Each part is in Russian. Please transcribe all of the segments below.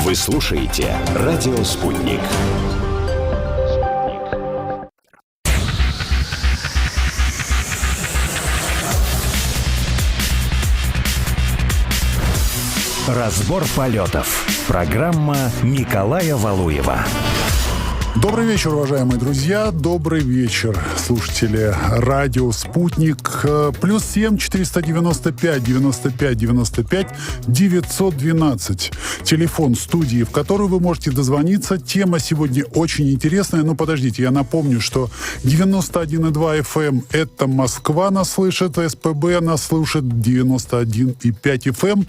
Вы слушаете «Радио Спутник». Разбор полетов. Программа Николая Валуева. Добрый вечер, уважаемые друзья. Добрый вечер, слушатели радио «Спутник». +7 495 95 95 912. Телефон студии, в которую вы можете дозвониться. Тема сегодня очень интересная. Но подождите, я напомню, что 91,2 FM — это Москва нас слышит, СПБ нас слышит 91,5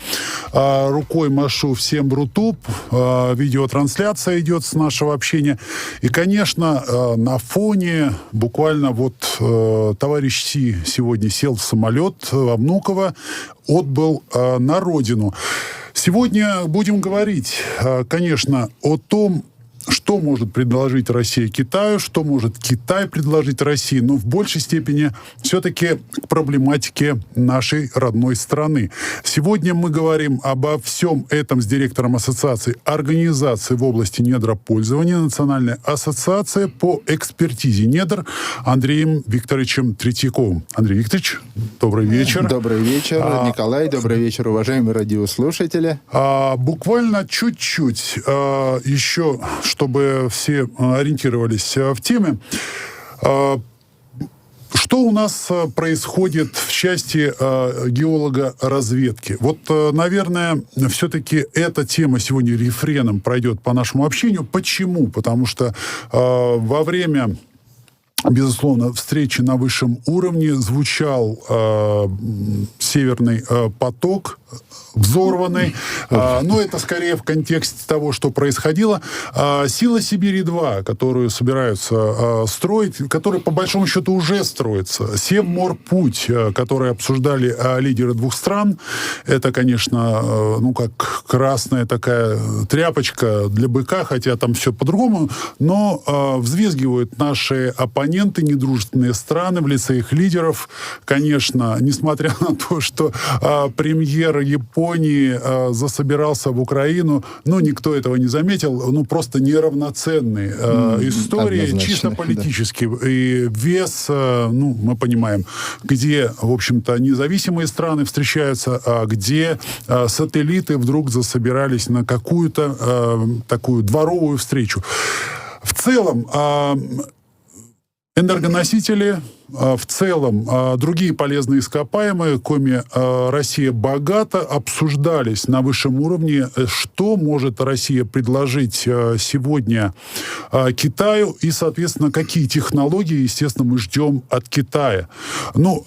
FM. Рукой машу всем в Рутуб. Видеотрансляция идет с нашего общения. И, конечно, на фоне буквально товарищ Си сегодня сел в самолет во Внуково, отбыл на родину. Сегодня будем говорить, конечно, о том, что может предложить Россия Китаю, что может Китай предложить России, но в большей степени все-таки к проблематике нашей родной страны. Сегодня мы говорим обо всем этом с директором Ассоциации организаций в области недропользования, Национальной ассоциации по экспертизе недр Андреем Викторовичем Третьяковым. Андрей Викторович, добрый вечер. Добрый вечер, Николай. Добрый вечер, уважаемые радиослушатели. Буквально чуть-чуть еще, чтобы все ориентировались в теме. Что у нас происходит в части геолога-разведки? Наверное, все-таки эта тема сегодня рефреном пройдет по нашему общению. Почему? Потому что во время, безусловно, встречи на высшем уровне звучал «Северный поток», взорванный. Но это скорее в контексте того, что происходило. «Сила Сибири-2», которую собираются строить, которая по большому счету уже строится. «Севморпуть», который обсуждали лидеры двух стран. Это, конечно, как красная такая тряпочка для быка, хотя там все по-другому. Но взвизгивают наши оппоненты, недружественные страны в лице их лидеров. Конечно, несмотря на то, что премьер Японии засобирался в Украину, никто этого не заметил, просто неравноценные истории, однозначно, чисто политически. Да. И вес, мы понимаем, где, в общем-то, независимые страны встречаются, а где сателлиты вдруг засобирались на какую-то такую дворовую встречу. В целом, энергоносители, в целом другие полезные ископаемые, коими Россия богата, обсуждались на высшем уровне, что может Россия предложить сегодня Китаю и, соответственно, какие технологии, естественно, мы ждем от Китая.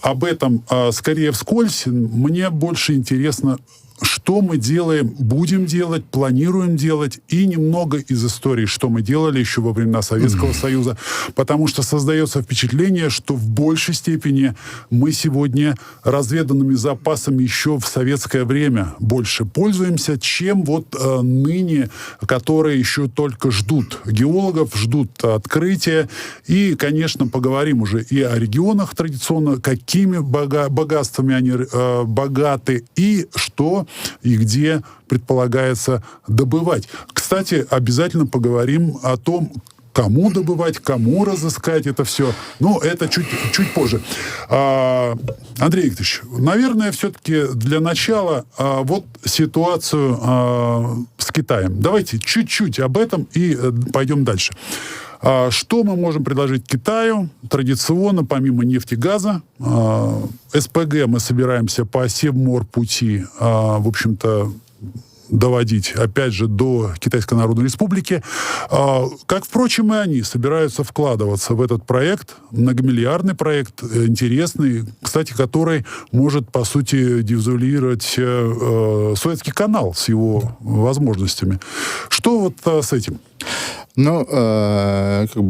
Об этом скорее вскользь. Мне больше интересно, что мы делаем, будем делать, планируем делать, и немного из истории, что мы делали еще во времена Советского Союза, потому что создается впечатление, что в большей степени мы сегодня разведанными запасами еще в советское время больше пользуемся, чем ныне, которые еще только ждут геологов, ждут открытия. И, конечно, поговорим уже и о регионах традиционно, какими богатствами они богаты, и что и где предполагается добывать. Кстати, обязательно поговорим о том, кому добывать, кому разыскать это все. Но это чуть позже. Андрей Викторович, наверное, все-таки для начала ситуацию с Китаем. Давайте чуть-чуть об этом и пойдем дальше. Что мы можем предложить Китаю? Традиционно, помимо нефти и газа, СПГ мы собираемся по Севморпути, в общем-то, доводить, опять же, до Китайской Народной Республики. Как, впрочем, и они собираются вкладываться в этот проект, многомиллиардный проект, интересный, кстати, который может, по сути, девизуализировать Суэцкий канал с его возможностями. Что с этим?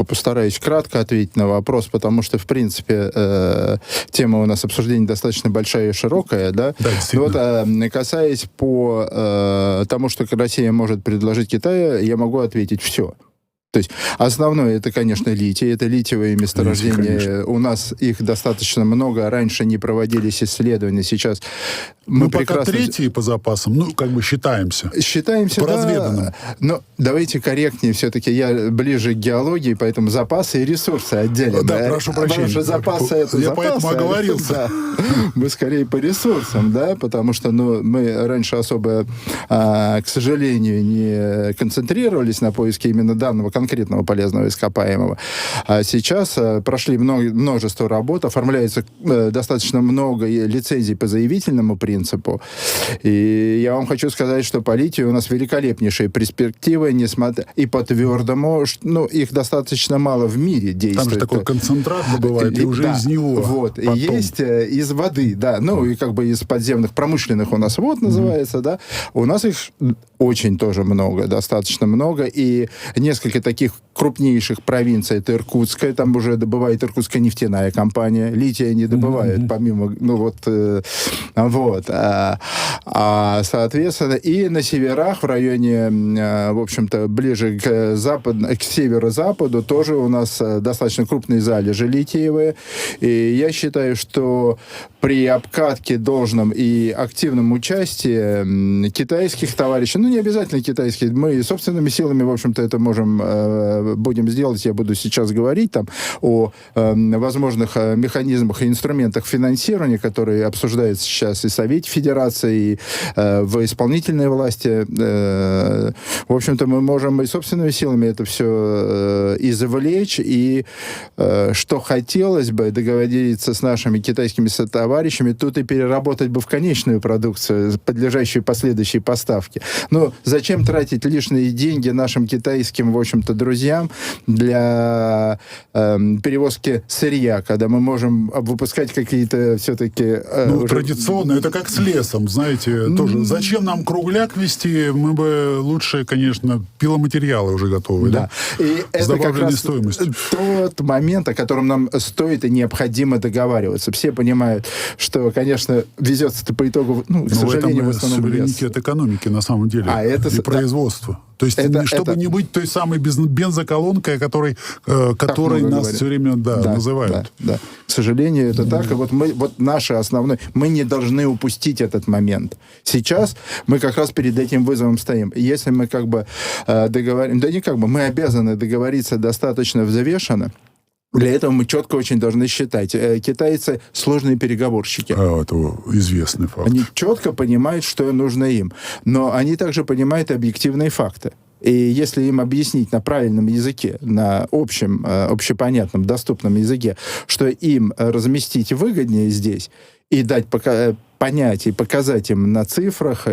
Постараюсь кратко ответить на вопрос, потому что, в принципе, тема у нас обсуждения достаточно большая и широкая, да? Да, касаясь по тому, что Россия может предложить Китаю, я могу ответить все. То есть основное это, конечно, литий, это литиевые месторождения. У нас их достаточно много, раньше не проводились исследования, сейчас мы пока третьи по запасам, считаемся. Считаемся, по разведанным. Но давайте корректнее все-таки, я ближе к геологии, поэтому запасы и ресурсы отдельно. Да, прошу прощения. Потому что запасы это я запасы. Поэтому оговорился. Да. Мы скорее по ресурсам, да, потому что мы раньше особо, к сожалению, не концентрировались на поиске именно данного конкретного полезного ископаемого. А сейчас прошли множество работ, оформляется достаточно много лицензий по заявительному принципу. И я вам хочу сказать, что по литию у нас великолепнейшие перспективы, несмотря и по твердому, их достаточно мало в мире действует. Там же такой концентрат бывает, и уже из него. Вот. И есть из воды, да, и из подземных промышленных у нас вод называется, да. У нас их очень тоже много, достаточно много, и несколько таких крупнейших провинций, это Иркутская, там уже добывает Иркутская нефтяная компания, лития не добывает, помимо, соответственно, и на северах, в районе, в общем-то, ближе к северо-западу, тоже у нас достаточно крупные залежи литиевые, и я считаю, что при обкатке должном и активном участии китайских товарищей, не обязательно китайских, мы собственными силами, в общем-то, это будем сделать, я буду сейчас говорить там о возможных механизмах и инструментах финансирования, которые обсуждаются сейчас и в Совете Федерации, и в исполнительной власти. В общем-то, мы можем и собственными силами это все извлечь, и что хотелось бы договориться с нашими китайскими товарищами, тут и переработать бы в конечную продукцию, подлежащую последующей поставке. Но зачем тратить лишние деньги нашим китайским, в общем-то, друзьям для перевозки сырья, когда мы можем выпускать какие-то все-таки... традиционно, это как с лесом, знаете, тоже. Зачем нам кругляк везти? Мы бы лучше, конечно, пиломатериалы уже готовы, да? И с это как раз стоимостью. тот момент, о котором нам стоит и необходимо договариваться. Все понимают, что, конечно, везется-то по итогу, к сожалению, в основном суверенитет экономики, на самом деле, и производства. То есть, чтобы не быть той самой бензоколонкой, которой нас все время называют. Да. К сожалению, это так. И наше основное... Мы не должны упустить этот момент. Сейчас мы как раз перед этим вызовом стоим. Если мы мы обязаны договориться достаточно взвешенно. Для этого мы четко очень должны считать. Китайцы сложные переговорщики. Это известный факт. Они четко понимают, что нужно им. Но они также понимают объективные факты. И если им объяснить на правильном языке, на общепонятном, доступном языке, что им разместить выгоднее здесь, и дать понять и показать им на цифрах,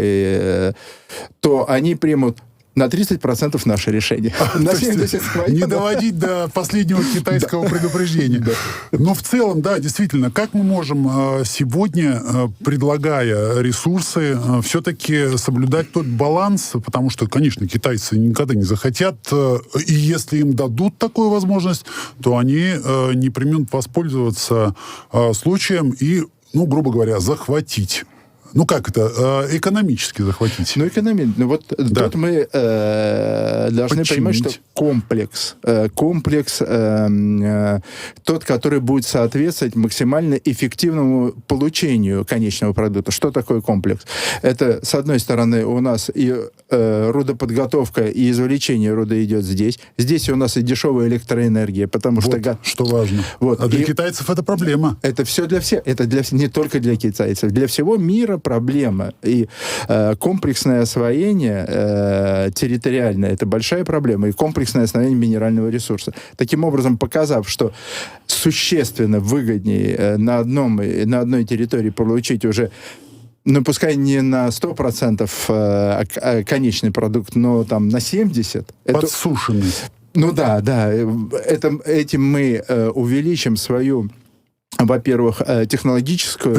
то они примут на 30% наше решение. На 70% не доводить до последнего китайского предупреждения. Но в целом, да, действительно, как мы можем сегодня, предлагая ресурсы, все-таки соблюдать тот баланс, потому что, конечно, китайцы никогда не захотят, и если им дадут такую возможность, то они не преминут воспользоваться случаем и, грубо говоря, захватить. Как это? Экономически захватить. Тут мы должны понимать, что комплекс, тот, который будет соответствовать максимально эффективному получению конечного продукта. Что такое комплекс? Это, с одной стороны, у нас и рудоподготовка, и извлечение руда идет здесь. Здесь у нас и дешевая электроэнергия, потому что важно. А для китайцев это проблема. Это все для всех. Это не только для китайцев. Для всего мира проблема. И комплексное освоение территориальное — это большая проблема. И комплексное освоение минерального ресурса. Таким образом, показав, что существенно выгоднее на одной территории получить уже, пускай не на 100% конечный продукт, но там на 70%. Подсушенный. Этим мы увеличим свою во-первых, технологическую...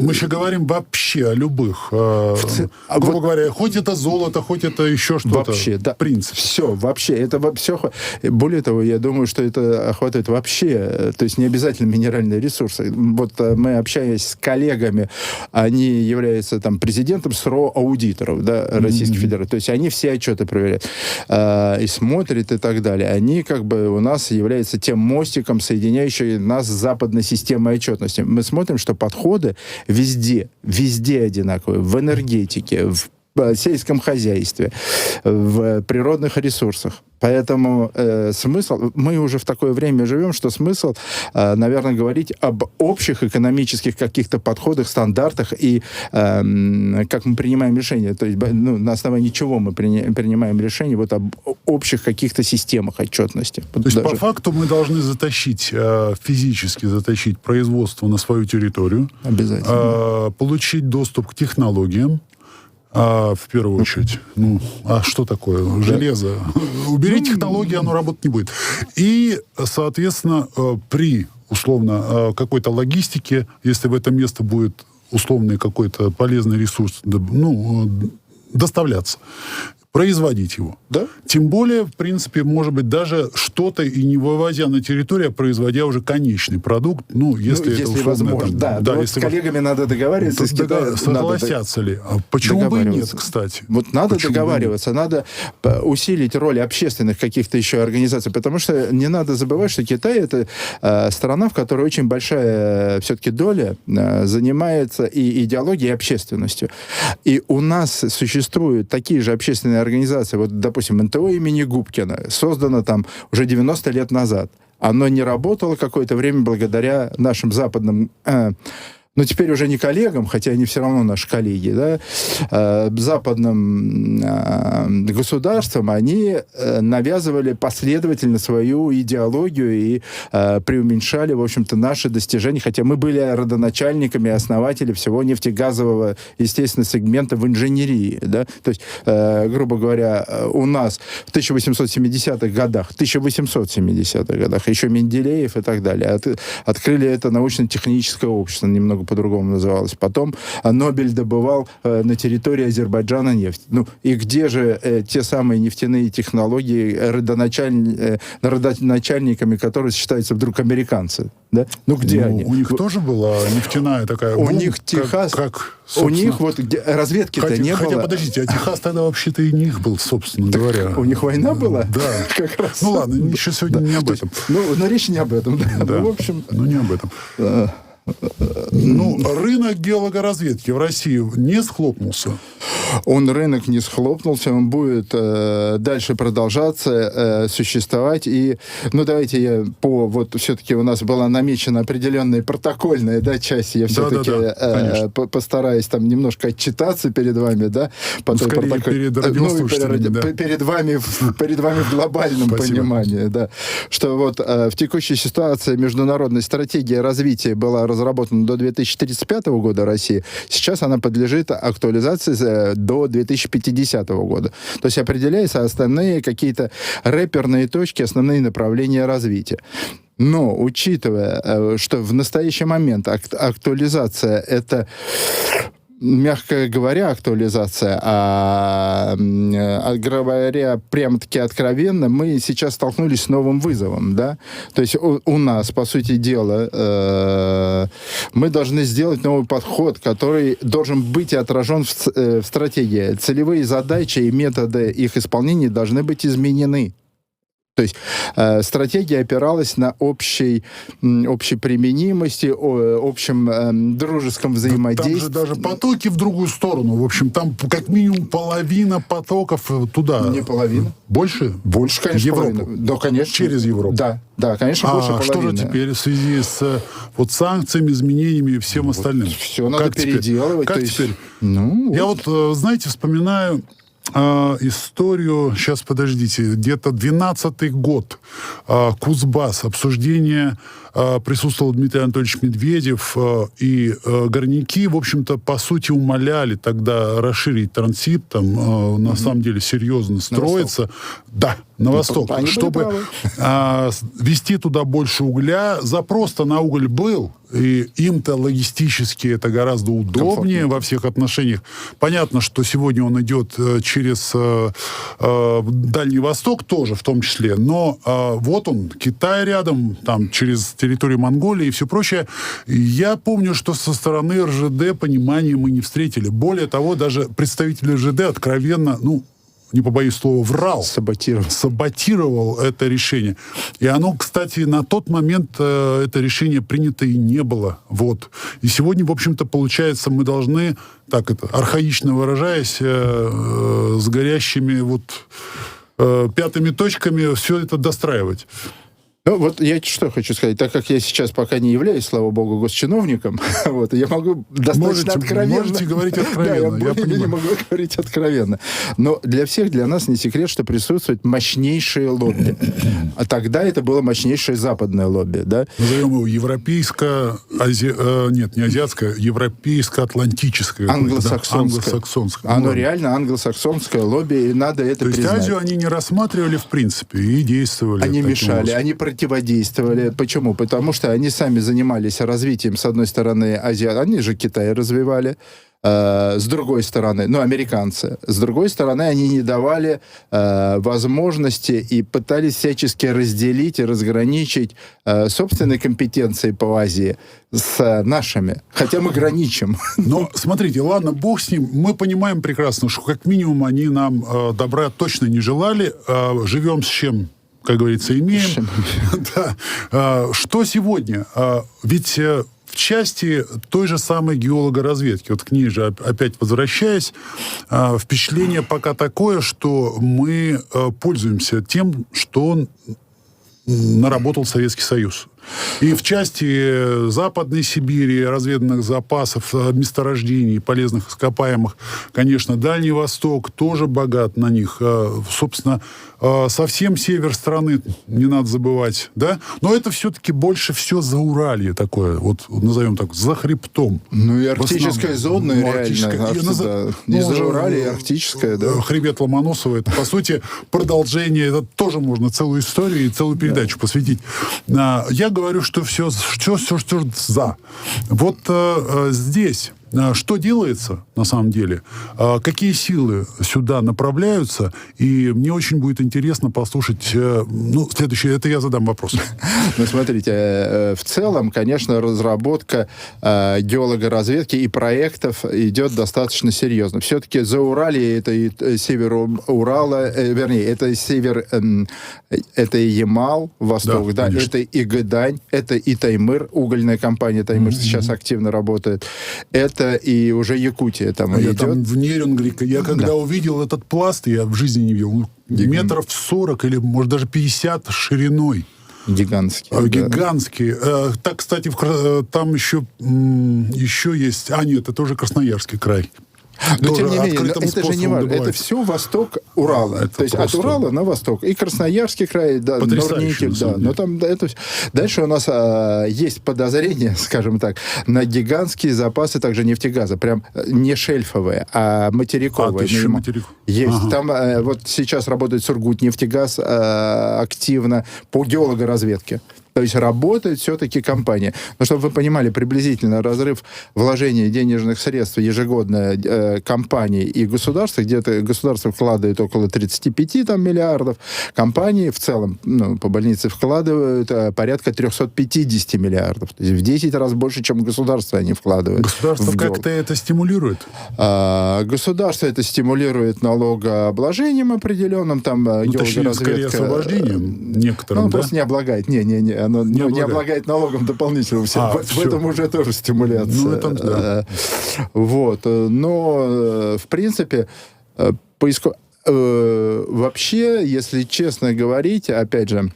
Мы еще говорим вообще о любых. Грубо говоря, хоть это золото, хоть это еще что-то. Вообще, да. В принципе. Все, вообще. Это все. Более того, я думаю, что это охватывает вообще, то есть не обязательно минеральные ресурсы. Вот мы, общаясь с коллегами, они являются там президентом СРО аудиторов, да, Российской Федерации. То есть они все отчеты проверяют и смотрят и так далее. Они как бы у нас являются тем мостиком, соединяющим нас с западной системой отчетности. Мы смотрим, что подходы везде одинаковые. В энергетике, в сельском хозяйстве, в природных ресурсах. Поэтому смысл... Мы уже в такое время живем, что смысл, наверное, говорить об общих экономических каких-то подходах, стандартах и как мы принимаем решения. То есть на основании чего мы принимаем решения вот об общих каких-то системах отчетности. То есть по факту мы должны физически затащить производство на свою территорию. Обязательно. Получить доступ к технологиям. В первую очередь. А что такое? Железо. Убери технологии, оно работать не будет. И, соответственно, при, условно, какой-то логистике, если в это место будет условный какой-то полезный ресурс, доставляться, производить его. Да? Тем более, в принципе, может быть, даже что-то и не вывозя на территорию, а производя уже конечный продукт, если это условно... возможно, да. Если с коллегами надо договариваться. Согласятся ли? Почему бы и нет, кстати? Вот надо договариваться, надо усилить роль общественных каких-то еще организаций, потому что не надо забывать, что Китай — это страна, в которой очень большая все-таки доля занимается и идеологией, и общественностью. И у нас существуют такие же общественные организации, вот, допустим, НТО имени Губкина, создано там уже 90 лет назад. Оно не работало какое-то время благодаря нашим западным... теперь уже не коллегам, хотя они все равно наши коллеги, да, западным государствам, они навязывали последовательно свою идеологию и преуменьшали, в общем-то, наши достижения, хотя мы были родоначальниками и основателями всего нефтегазового, естественно, сегмента в инженерии, да, то есть, грубо говоря, у нас в 1870-х годах, еще Менделеев и так далее, открыли это научно-техническое общество, немного по-другому называлось. Потом Нобель добывал на территории Азербайджана нефть. И где же те самые нефтяные технологии, родоначальниками, которые считаются вдруг американцы? Да? Где они? У них тоже была нефтяная такая... У них Техас... у них вот разведки-то не было. Хотя, подождите, а Техас тогда вообще-то и не их был, собственно говоря. У них война была? Да. Как раз. Ладно, еще сегодня не об этом. Но речь не об этом. Да. В общем... не об этом. Рынок геологоразведки в России не схлопнулся? Рынок не схлопнулся, он будет дальше продолжаться, существовать. И, давайте я все-таки у нас была намечена определенная протокольная, часть. Я все-таки постараюсь там немножко отчитаться перед вами, да. Скорее перед радиослушателями, перед вами в глобальном понимании, да. Что в текущей ситуации международная стратегия развития была разработана до 2035 года России. Сейчас она подлежит актуализации до 2050 года. То есть определяются основные какие-то реперные точки, основные направления развития. Но, учитывая, что в настоящий момент актуализация — это, мягко говоря, актуализация, говоря прямо-таки откровенно, мы сейчас столкнулись с новым вызовом, да? То есть у нас, по сути дела, мы должны сделать новый подход, который должен быть отражен в стратегии. Целевые задачи и методы их исполнения должны быть изменены. То есть стратегия опиралась на общей применимости, общем дружеском взаимодействии. Там же даже потоки в другую сторону. В общем, там как минимум половина потоков туда. Не половина. Больше? Больше, конечно, Европу. половина. Да, конечно. Через Европу. Да, конечно, больше половины. Что же теперь в связи с санкциями, изменениями и всем остальным? Все надо переделывать. Как теперь? Я знаете, вспоминаю историю, сейчас, подождите, где-то 12-й год, Кузбасс, обсуждение присутствовал Дмитрий Анатольевич Медведев, и горняки, в общем-то, по сути, умоляли тогда расширить Транссиб, там, на самом деле, серьезно строиться. Да, на восток, чтобы везти туда больше угля. Запрос-то на уголь был, и им-то логистически это гораздо удобнее во всех отношениях. Понятно, что сегодня он идет через Дальний Восток тоже, в том числе, но вот он, Китай рядом, там, через территорию Монголии и все прочее. Я помню, что со стороны РЖД понимания мы не встретили. Более того, даже представители РЖД откровенно, не побоюсь слова, врал. Саботировал это решение. И оно, кстати, на тот момент это решение принято и не было. Вот. И сегодня, в общем-то, получается, мы должны, так это, архаично выражаясь, с горящими пятыми точками все это достраивать. Ну, вот я что хочу сказать. Так как я сейчас пока не являюсь, слава богу, госчиновником, я могу достаточно откровенно... Можете говорить откровенно. Да, я не могу говорить откровенно. Но для нас не секрет, что присутствует мощнейшее лобби. А тогда это было мощнейшее западное лобби, да? Назовем его европейско-атлантическое. Англосаксонское. Оно реально англосаксонское лобби, и надо это признать. То есть Азию они не рассматривали в принципе и действовали. Они мешали, они противодействовали. Почему? Потому что они сами занимались развитием, с одной стороны, Азии, они же Китай развивали, с другой стороны, американцы, с другой стороны, они не давали возможности и пытались всячески разделить и разграничить собственные компетенции по Азии с нашими, хотя мы граничим. Но, смотрите, ладно, бог с ним, мы понимаем прекрасно, что как минимум они нам добра точно не желали, живем с чем, как говорится, имеем. Да. Что сегодня? Ведь в части той же самой геологоразведки, вот к ней же опять возвращаясь, впечатление пока такое, что мы пользуемся тем, что наработал Советский Союз. И в части Западной Сибири, разведанных запасов, месторождений, полезных ископаемых, конечно, Дальний Восток тоже богат на них. Собственно, совсем север страны, не надо забывать, да? Но это все-таки больше все Зауралье такое, вот назовем так, за хребтом. И арктическая зона, реально. Не Зауралье, и арктическая, да. Хребет Ломоносова, это, по сути, продолжение, это тоже можно целую историю и целую передачу посвятить. Я говорю, что все за. Вот здесь что делается на самом деле? Какие силы сюда направляются? И мне очень будет интересно послушать... следующее, это я задам вопрос. Смотрите, в целом, конечно, разработка геологоразведки и проектов идет достаточно серьезно. Все-таки Зауралье — это и север Урала, это север, это и Ямал, восток, да, это и Гыдань, это и Таймыр, угольная компания Таймыр сейчас активно работает. Это и уже Якутия там идет. Там в Нерюнгри, я когда увидел этот пласт, я в жизни не видел, метров 40 или, может, даже 50 шириной. Гигантские. Гигантские. Так, кстати, там еще есть... нет, это уже Красноярский край. Но, тем не менее, это же не важно. Это все восток Урала. То есть от Урала на восток. И Красноярский край, да, Норникель, да. Но там это... Дальше у нас есть подозрение, скажем так, на гигантские запасы также нефтегаза. Прям не шельфовые, а материковые. Еще материк. Есть. Там вот сейчас работает Сургутнефтегаз активно по геологоразведке. То есть работает все-таки компания. Но чтобы вы понимали, приблизительно разрыв вложения денежных средств ежегодно компаний и государства, где-то государство вкладывает около 35 миллиардов, компании в целом, по больнице вкладывают порядка 350 миллиардов. То есть в 10 раз больше, чем государство они вкладывают. Государство как-то это стимулирует? Государство это стимулирует налогообложением определенным, там точнее, скорее освобождением некоторым, просто не облагает. Оно не облагает налогом дополнительно. В этом уже тоже стимуляция. Это, да. Вот. Но, в принципе, вообще, если честно говорить, опять же,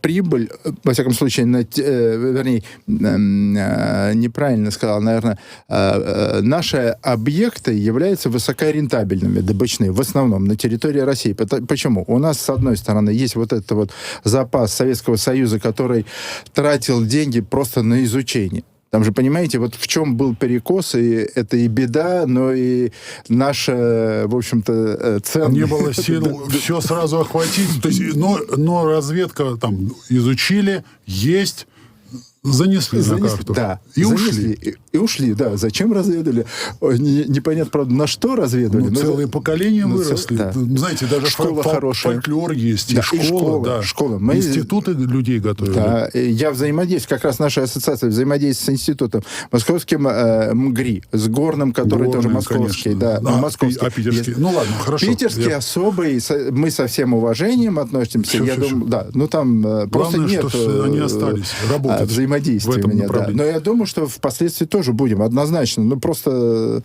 прибыль, во всяком случае, вернее, неправильно сказал, наверное, наши объекты являются высокорентабельными, добычные, в основном на территории России. Почему? У нас, с одной стороны, есть вот этот вот запас Советского Союза, который тратил деньги просто на изучение. Там же, понимаете, вот в чем был перекос, и это и беда, но и наша, в общем-то, ценность. Не было сил все сразу охватить. То есть, но разведка там изучили, есть, занесли на карту. Да. И занесли, ушли. И ушли, да. Зачем разведали? Непонятно, правда, на что разведали. Целые поколения выросли. Да. Знаете, даже школа хорошая. Фольклор есть, да, и школа. Да. Школа. Институты людей готовили. Да. Я взаимодействую, как раз наша ассоциация взаимодействует с институтом московским МГРИ, с Горным, который тоже московский. Да, московский. А питерский? Ну ладно, хорошо. Питерский особый, мы со всем уважением относимся. Я думаю, да, ну там просто главное, нет... что они остались работать взаимодействия у меня, да. Но я думаю, что впоследствии тоже будем, однозначно. Ну, просто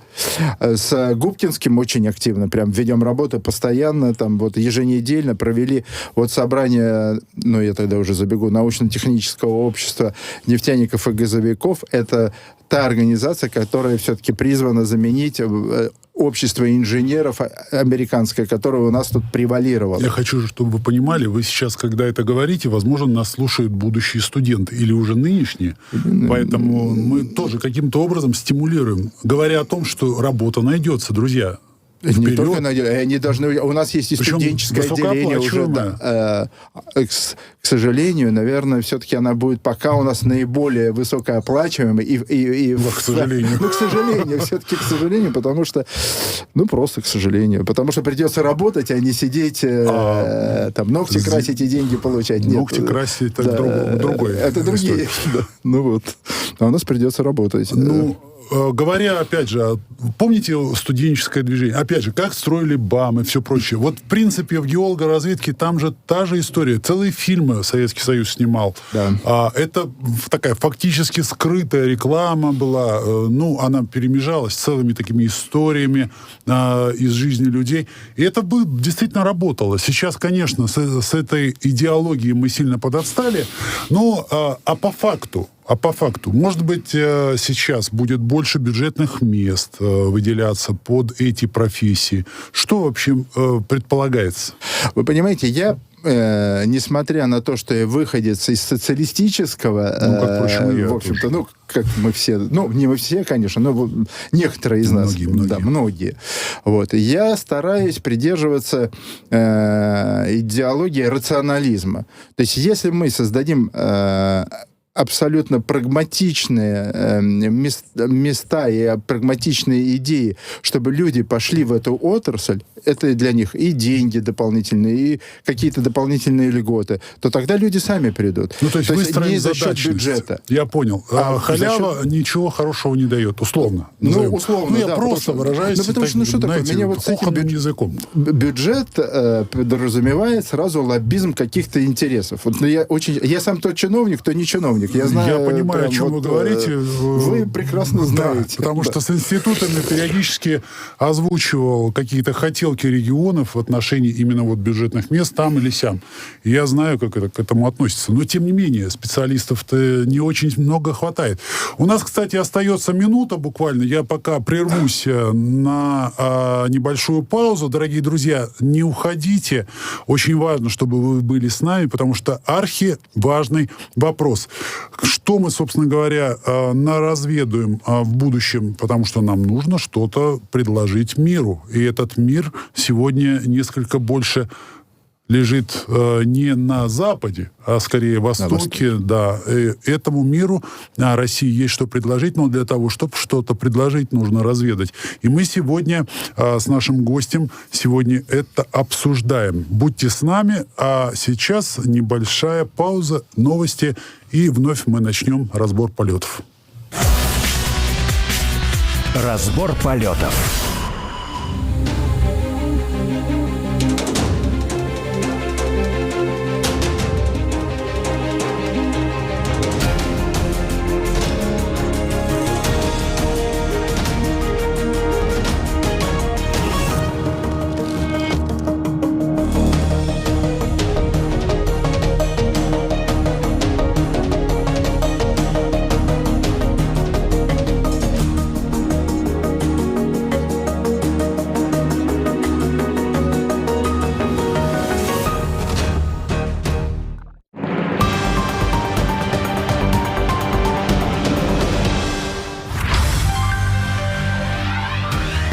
с Губкинским очень активно прям ведем работу постоянно, там вот еженедельно провели вот собрание, ну, я тогда уже забегу, научно-технического общества нефтяников и газовиков. Это та организация, которая все-таки призвана заменить общество инженеров американское, которое у нас тут превалировало. Я хочу, чтобы вы понимали, вы сейчас, когда это говорите, возможно, нас слушают будущие студенты или уже нынешние, поэтому мы тоже каким-то образом стимулируем, говоря о том, что работа найдется, друзья. Не Вперед. только они должны... У нас есть и причем студенческое отделение уже. Да, к сожалению, наверное, все-таки она будет пока у нас наиболее высокооплачиваемой. К сожалению. Ну, к сожалению, все-таки к сожалению, потому что... Ну, просто к сожалению. Потому что придется работать, а не сидеть, там, ногти красить и деньги получать. Нет. Ногти красить, это другое. Это другие. Ну вот. А у нас придется работать. Ну, говоря, опять же, помните студенческое движение? Опять же, как строили БАМ и все прочее. Вот, в принципе, в геологоразведке там же та же история. Целые фильмы Советский Союз снимал. Да. Это такая фактически скрытая реклама была. Ну, она перемежалась с целыми такими историями из жизни людей. И это бы действительно работало. Сейчас, конечно, с этой идеологией мы сильно подотстали. Но, по факту, может быть, сейчас будет больше бюджетных мест выделяться под эти профессии. Что вообще предполагается? Вы понимаете, я, несмотря на то, что я выходец из социалистического, как, впрочем, я в общем-то, ну, как мы все, ну, не мы все, конечно, но некоторые из нас, да, многие. Вот. Я стараюсь придерживаться идеологии рационализма. То есть, если мы создадим абсолютно прагматичные места и прагматичные идеи, чтобы люди пошли в эту отрасль, это для них и деньги дополнительные, и какие-то дополнительные льготы, то тогда люди сами придут. Ну, то есть выстроить не за счет задачность. бюджета. Я понял. Халява ничего хорошего не дает, условно. Назовем. Ну, условно, я да, просто выражаюсь меня вот с этим языком. Бюджет подразумевает сразу лоббизм каких-то интересов. Вот, я сам тот чиновник, кто не чиновник. Я понимаю, о чем вы говорите. Вы прекрасно знаете. Да, потому что с институтами периодически озвучивал какие-то хотелки регионов в отношении именно вот бюджетных мест там или сям. И я знаю, как это к этому относится. Но, тем не менее, специалистов-то не очень много хватает. У нас, кстати, остается минута буквально. Я пока прервусь на небольшую паузу. Дорогие друзья, не уходите. Очень важно, чтобы вы были с нами, потому что архиважный вопрос. Что мы, собственно говоря, наразведуем в будущем, потому что нам нужно что-то предложить миру. И этот мир сегодня несколько больше лежит не на Западе, а скорее Востоке. Да. И этому миру России есть что предложить, но для того, чтобы что-то предложить, нужно разведать. И мы сегодня с нашим гостем это обсуждаем. Будьте с нами, а сейчас небольшая пауза, новости, и вновь мы начнем разбор полетов. Разбор полетов.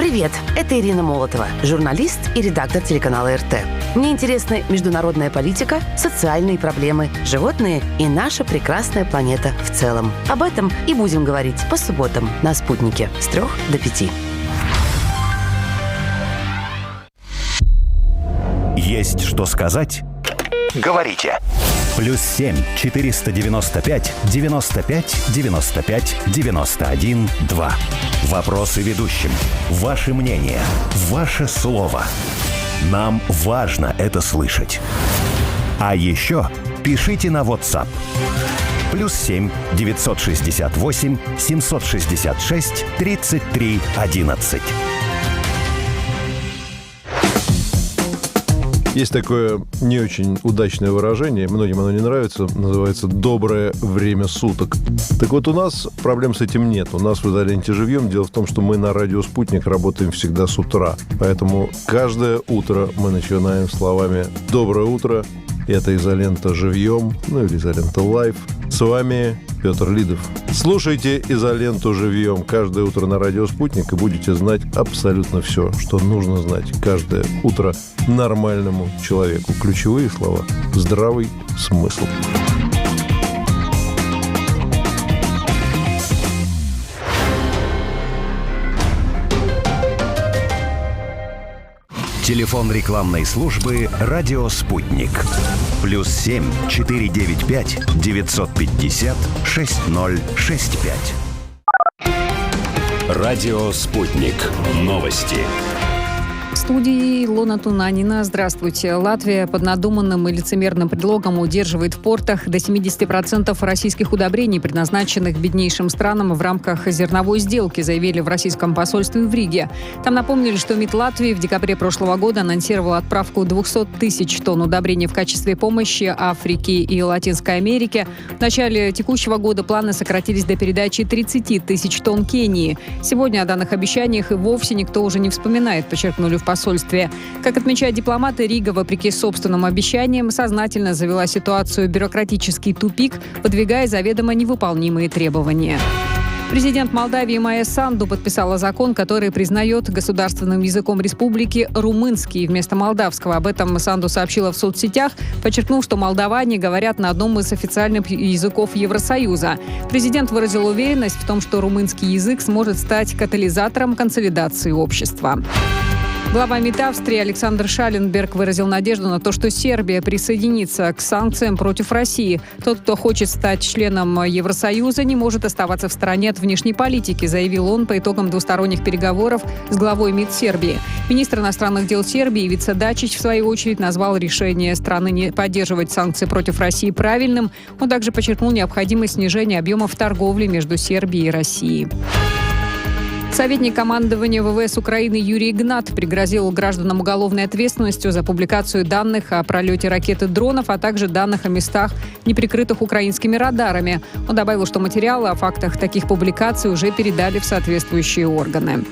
Привет, это Ирина Молотова, журналист и редактор телеканала РТ. Мне интересны международная политика, социальные проблемы, животные и наша прекрасная планета в целом. Об этом и будем говорить по субботам на «Спутнике» с 3 до 5. Есть что сказать? Говорите. +7 495 95 95 91 2. Вопросы ведущим. Ваше мнение. Ваше слово. Нам важно это слышать. А еще пишите на WhatsApp. +7 968 766 33 11. Есть такое не очень удачное выражение, многим оно не нравится, называется «доброе время суток». Так вот, у нас проблем с этим нет. У нас в изоленте живьем. Дело в том, что мы на радио «Спутник» работаем всегда с утра. Поэтому каждое утро мы начинаем словами «доброе утро». Это изолента живьем, или изолента лайв. С вами Петр Лидов. Слушайте изоленту живьем каждое утро на радио «Спутник» и будете знать абсолютно все, что нужно знать каждое утро нормальному человеку. Ключевые слова – здравый смысл. Телефон рекламной службы «Радио Спутник». +7 495 950 6065. Радио Спутник. Новости. В студии Илона Тунанина. Здравствуйте. Латвия под надуманным и лицемерным предлогом удерживает в портах до 70% российских удобрений, предназначенных беднейшим странам в рамках зерновой сделки, заявили в российском посольстве в Риге. Там напомнили, что МИД Латвии в декабре прошлого года анонсировал отправку 200 тысяч тонн удобрений в качестве помощи Африке и Латинской Америке. В начале текущего года планы сократились до передачи 30 тысяч тонн Кении. Сегодня о данных обещаниях и вовсе никто уже не вспоминает, подчеркнули в посольстве. Как отмечают дипломаты, Рига, вопреки собственным обещаниям, сознательно завела ситуацию в бюрократический тупик, выдвигая заведомо невыполнимые требования. Президент Молдавии Майя Санду подписала закон, который признает государственным языком республики румынский вместо молдавского. Об этом Санду сообщила в соцсетях, подчеркнув, что молдаване говорят на одном из официальных языков Евросоюза. Президент выразил уверенность в том, что румынский язык сможет стать катализатором консолидации общества. Глава МИД Австрии Александр Шалленберг выразил надежду на то, что Сербия присоединится к санкциям против России. Тот, кто хочет стать членом Евросоюза, не может оставаться в стороне от внешней политики, заявил он по итогам двусторонних переговоров с главой МИД Сербии. Министр иностранных дел Сербии Вица Дачич, в свою очередь, назвал решение страны не поддерживать санкции против России правильным. Он также подчеркнул необходимость снижения объемов торговли между Сербией и Россией. Советник командования ВВС Украины Юрий Игнат пригрозил гражданам уголовной ответственностью за публикацию данных о пролете ракет и дронов, а также данных о местах, не прикрытых украинскими радарами. Он добавил, что материалы о фактах таких публикаций уже передали в соответствующие органы.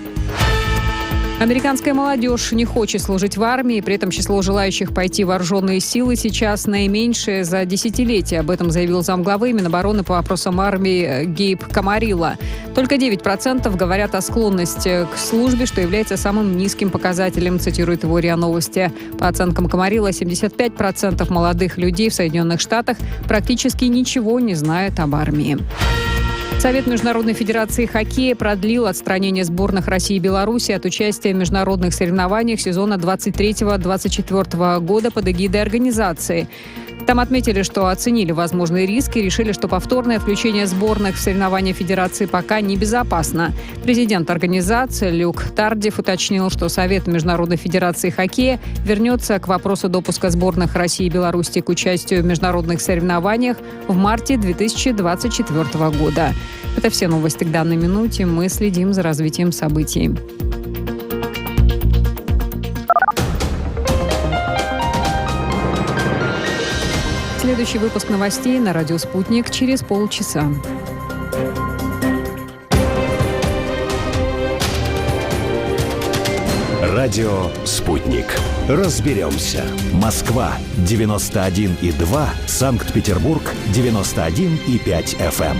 Американская молодежь не хочет служить в армии, при этом число желающих пойти в вооруженные силы сейчас наименьшее за десятилетие. Об этом заявил замглавы Минобороны по вопросам армии Гейб Камарилла. Только 9% говорят о склонности к службе, что является самым низким показателем, цитирует его РИА Новости. По оценкам Камарилла, 75% молодых людей в Соединенных Штатах практически ничего не знают об армии. Совет Международной Федерации Хоккея продлил отстранение сборных России и Беларуси от участия в международных соревнованиях сезона 23-24 года под эгидой организации. Там отметили, что оценили возможные риски и решили, что повторное включение сборных в соревнования Федерации пока небезопасно. Президент организации Люк Тардив уточнил, что Совет Международной Федерации Хоккея вернется к вопросу допуска сборных России и Беларуси к участию в международных соревнованиях в марте 2024 года. Это все новости к данной минуте. Мы следим за развитием событий. Следующий выпуск новостей на радио «Спутник» через полчаса. Радио «Спутник». Разберемся. Москва 91,2, Санкт-Петербург 91,5 FM.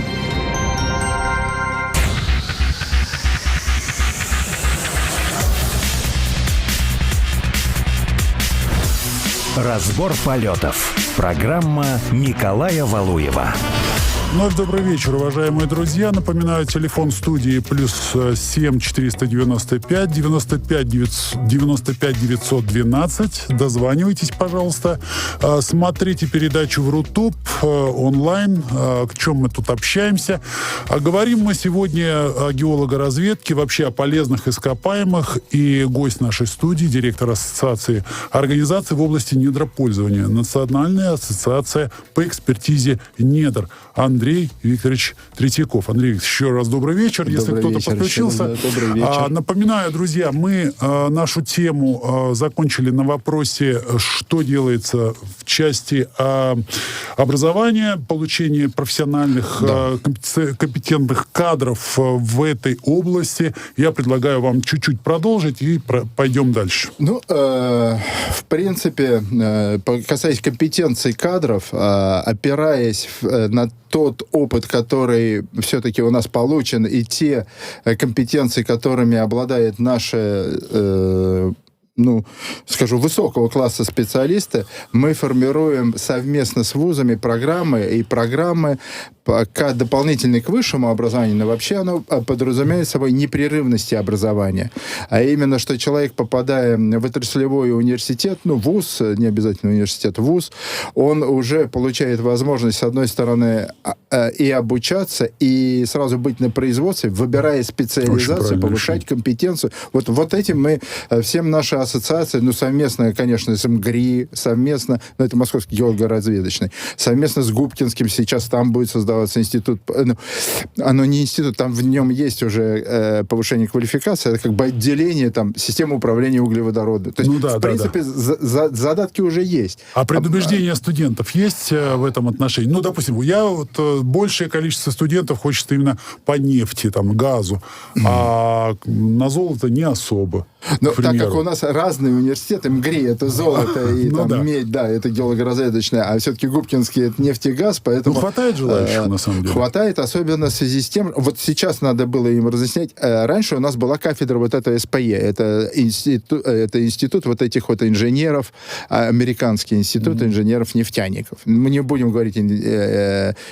Разбор полетов. Программа Николая Валуева. Вновь добрый вечер, уважаемые друзья. Напоминаю, телефон студии +7 495 95 912. Дозванивайтесь, пожалуйста. Смотрите передачу в Рутуб онлайн. О чем мы тут общаемся? Говорим мы сегодня о геологоразведке, вообще о полезных ископаемых. И гость нашей студии, директор Ассоциации организаций в области недропользования. Национальная ассоциация по экспертизе недр. Андрей Викторович Третьяков. Андрей Викторович, еще раз добрый вечер, если кто-то подключился. Добрый вечер. Напоминаю, друзья, мы нашу тему закончили на вопросе, что делается в части образования, получения профессиональных, компетентных кадров в этой области. Я предлагаю вам чуть-чуть продолжить и пойдем дальше. В принципе, касаясь компетенций кадров, опираясь на тот опыт, который все-таки у нас получен, и те компетенции, которыми обладает наши высокого класса специалисты, мы формируем совместно с вузами программы дополнительные к высшему образованию, но вообще оно подразумевает собой непрерывности образования. А именно, что человек, попадая в отраслевой университет, вуз, не обязательно университет, вуз, он уже получает возможность, с одной стороны, и обучаться, и сразу быть на производстве, выбирая специализацию, повышать компетенцию. Вот этим мы, всем наши ассоциации, совместно, конечно, с МГРИ, совместно, это Московский геолого-разведочный, совместно с Губкинским, сейчас там будет создаваться институт, оно не институт, там в нем есть уже повышение квалификации, это как бы отделение системы управления углеводородом. То есть, в принципе, задатки уже есть. А предубеждения студентов есть в этом отношении? Допустим, большее количество студентов хочет именно по нефти, газу, а на золото не особо. Но так как у нас разные университеты, МГРИ это золото и медь, это геолого-разведочное, а все-таки Губкинский это нефть и газ, поэтому... хватает желающих, на самом деле. Хватает, особенно в связи с тем... Вот сейчас надо было им разъяснять. Раньше у нас была кафедра этого СПЕ, это институт этих инженеров, американский институт инженеров-нефтяников. Мы не будем говорить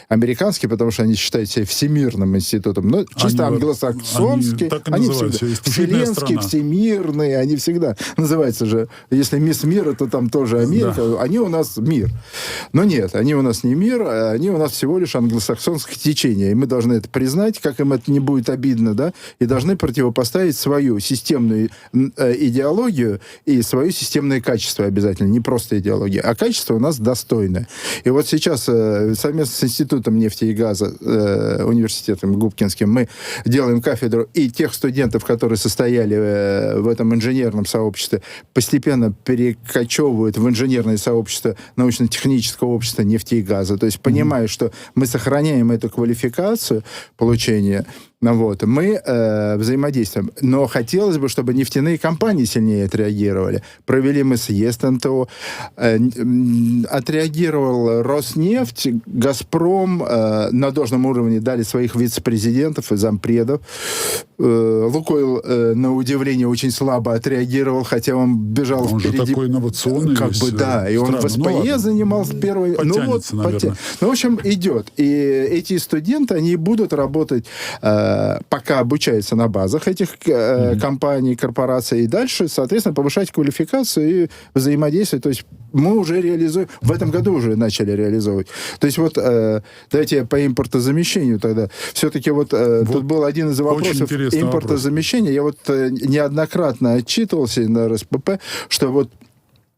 американский, потому что они считают себя всемирным институтом, но чисто англосаксонский, они всегда вселенский, всемирный, они всегда называются же, если мисс мира, то там тоже Америка, они у нас мир. Но нет, они у нас не мир, они у нас всего лишь англосаксонское течение, и мы должны это признать, как им это не будет обидно, и должны противопоставить свою системную идеологию и свое системное качество обязательно, не просто идеология, а качество у нас достойное. И вот сейчас совместно с Институтом нефти и газа, университетом Губкинским, мы делаем кафедру, и тех студентов, которые состояли в этом инженерном сообществе, постепенно перекочевывают в инженерное сообщество научно-технического общества нефти и газа. То есть, понимая, что мы сохраняем эту квалификацию получения, мы взаимодействуем. Но хотелось бы, чтобы нефтяные компании сильнее отреагировали. Провели мы съезд НТО, отреагировал Роснефть, Газпром, на должном уровне дали своих вице-президентов и зампредов. Лукойл, на удивление, очень слабо отреагировал, хотя он бежал впереди. Он же такой инновационный. И он в СПЕ занимался первой. В общем, идет. И эти студенты, они будут работать, пока обучаются на базах этих компаний, корпораций, и дальше, соответственно, повышать квалификацию и взаимодействовать. То есть мы уже реализуем, в этом году уже начали реализовывать. То есть давайте я по импортозамещению тогда. Все-таки тут был один из вопросов импортозамещения. Я неоднократно отчитывался на РСПП, что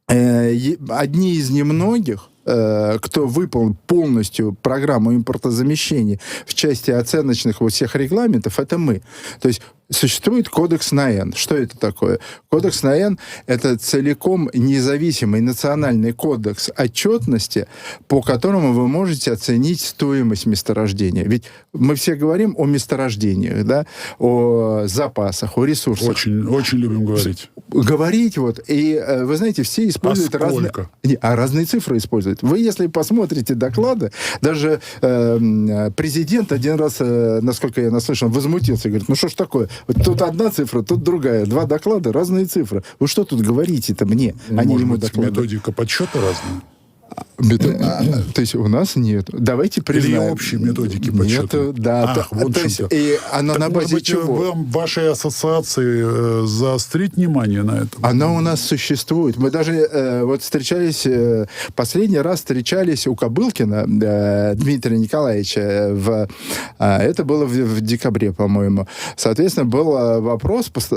одни из немногих, кто выполнил полностью программу импортозамещения в части оценочных всех регламентов, это мы. То есть существует кодекс НАЭН. Что это такое? Кодекс НАЭН — это целиком независимый национальный кодекс отчетности, по которому вы можете оценить стоимость месторождения. Ведь мы все говорим о месторождениях, о запасах, о ресурсах. Очень, очень любим говорить. говорить вот, и вы знаете, все используют разные цифры используют. Вы, если посмотрите доклады, даже президент один раз, насколько я наслышан, возмутился, говорит, ну что ж такое, вот тут одна цифра, тут другая, 2 доклада, разные цифры. Вы что тут говорите-то мне, а не ему докладывать? Методика подсчета разная? То есть у нас нет. Давайте признаем. Или общие методики подсчета? Нету, да. То есть, и она на базе может чего? Вам, вашей ассоциации, заострить внимание на этом? Она у нас существует. Мы даже вот встречались, последний раз встречались у Кобылкина Дмитрия Николаевича. Это было в декабре, по-моему. Соответственно, был вопрос по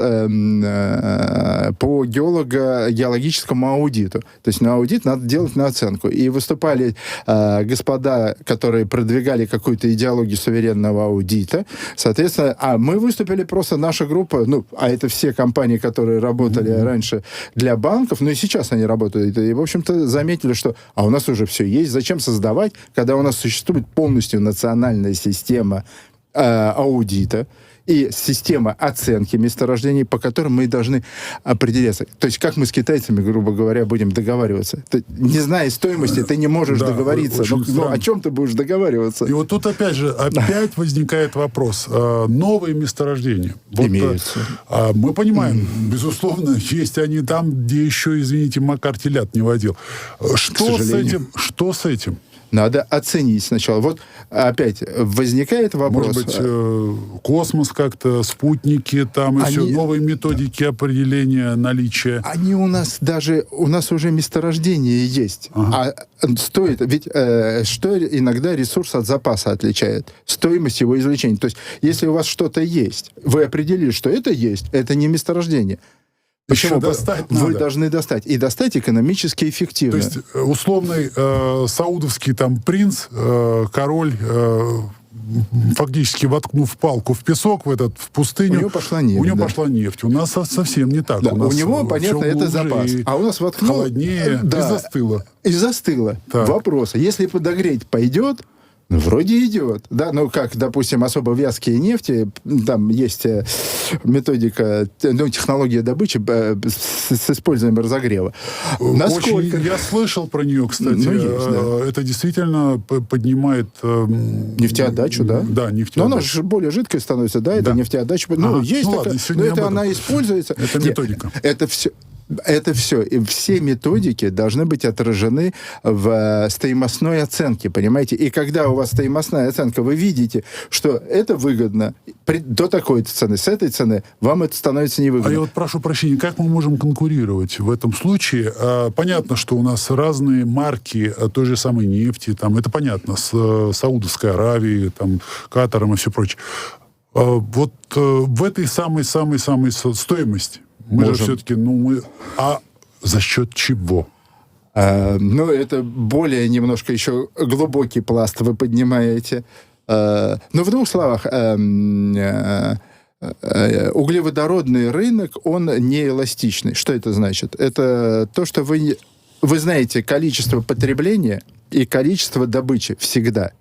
геологическому аудиту. То есть на аудит надо делать на оценку. И выступали господа, которые продвигали какую-то идеологию суверенного аудита. Соответственно, мы выступили просто, наша группа, а это все компании, которые работали раньше для банков, и сейчас они работают. И, в общем-то, заметили, что у нас уже все есть. Зачем создавать, когда у нас существует полностью национальная система аудита и система оценки месторождений, по которым мы должны определяться. То есть, как мы с китайцами, грубо говоря, будем договариваться. Не зная стоимости, ты не можешь договориться. О чем ты будешь договариваться? И вот тут опять возникает вопрос. Новые месторождения. Имеются. Мы понимаем, безусловно, есть они там, где еще, извините, Макар телят не водил. Что с этим? Надо оценить сначала. Вот опять возникает вопрос. Может быть, космос как-то, спутники, там и все, новые методики определения наличия. Они у нас уже месторождения есть. А стоит, ведь что иногда ресурс от запаса отличает? Стоимость его извлечения. То есть, если у вас что-то есть, вы определили, что это есть, это не месторождение. Почему? Вы должны достать. И достать экономически эффективно. То есть, условный саудовский там принц, король, фактически воткнув палку в песок, в пустыню. У него пошла нефть. У него пошла нефть. У нас совсем не так. Да, у него, понятно, это запас. А у нас воткнул... Холоднее, и застыло. И застыло. Вопрос. Если подогреть пойдет... Вроде идет, да, как, допустим, особо вязкие нефти, там есть методика, технология добычи с использованием разогрева. Насколько... Я слышал про нее, кстати. Это действительно поднимает... нефтеотдачу, да? Да, нефтеотдачу. Но она же более жидкая становится, да, это нефтеотдача. Есть такая, но это она используется. Это методика. Это все. И все методики должны быть отражены в стоимостной оценке, понимаете? И когда у вас стоимостная оценка, вы видите, что это выгодно до такой-то цены, с этой цены вам это становится невыгодно. А я вот прошу прощения, как мы можем конкурировать в этом случае? Понятно, что у нас разные марки той же самой нефти, там, это понятно, с Саудовской Аравией, там, Катаром и все прочее. Вот в этой самой стоимости мы же все-таки, а за счет чего? Это более немножко еще глубокий пласт вы поднимаете. В 2 словах, углеводородный рынок, он не эластичный. Что это значит? Это то, что вы знаете количество потребления и количество добычи всегда.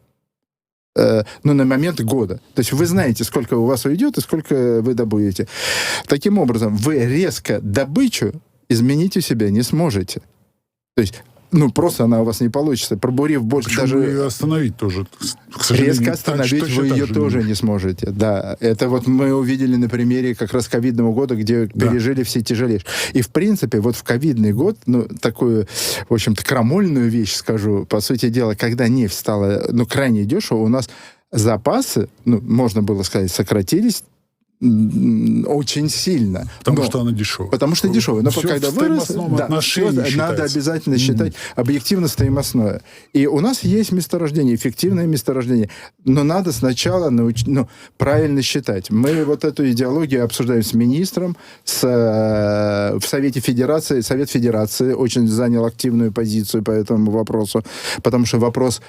На момент года. То есть вы знаете, сколько у вас уйдет и сколько вы добудете. Таким образом, вы резко добычу изменить у себя не сможете. То есть, просто она у вас не получится. Пробурив больше, причем даже... Ее остановить тоже, к сожалению. Резко остановить вы ее тоже не сможете. Да, это вот мы увидели на примере как раз ковидного года, где пережили все тяжелейшие. И, в принципе, вот в ковидный год, такую, в общем-то, крамольную вещь скажу, по сути дела, когда нефть стала, крайне дешево, у нас запасы, можно было сказать, сократились очень сильно. Потому что она дешевая. Потому что дешевая. Но когда вырос, надо обязательно считать объективно стоимостное. И у нас есть месторождение, эффективное месторождение. Но надо сначала правильно считать. Мы вот эту идеологию обсуждаем с министром, в Совете Федерации. Совет Федерации очень занял активную позицию по этому вопросу, потому что вопрос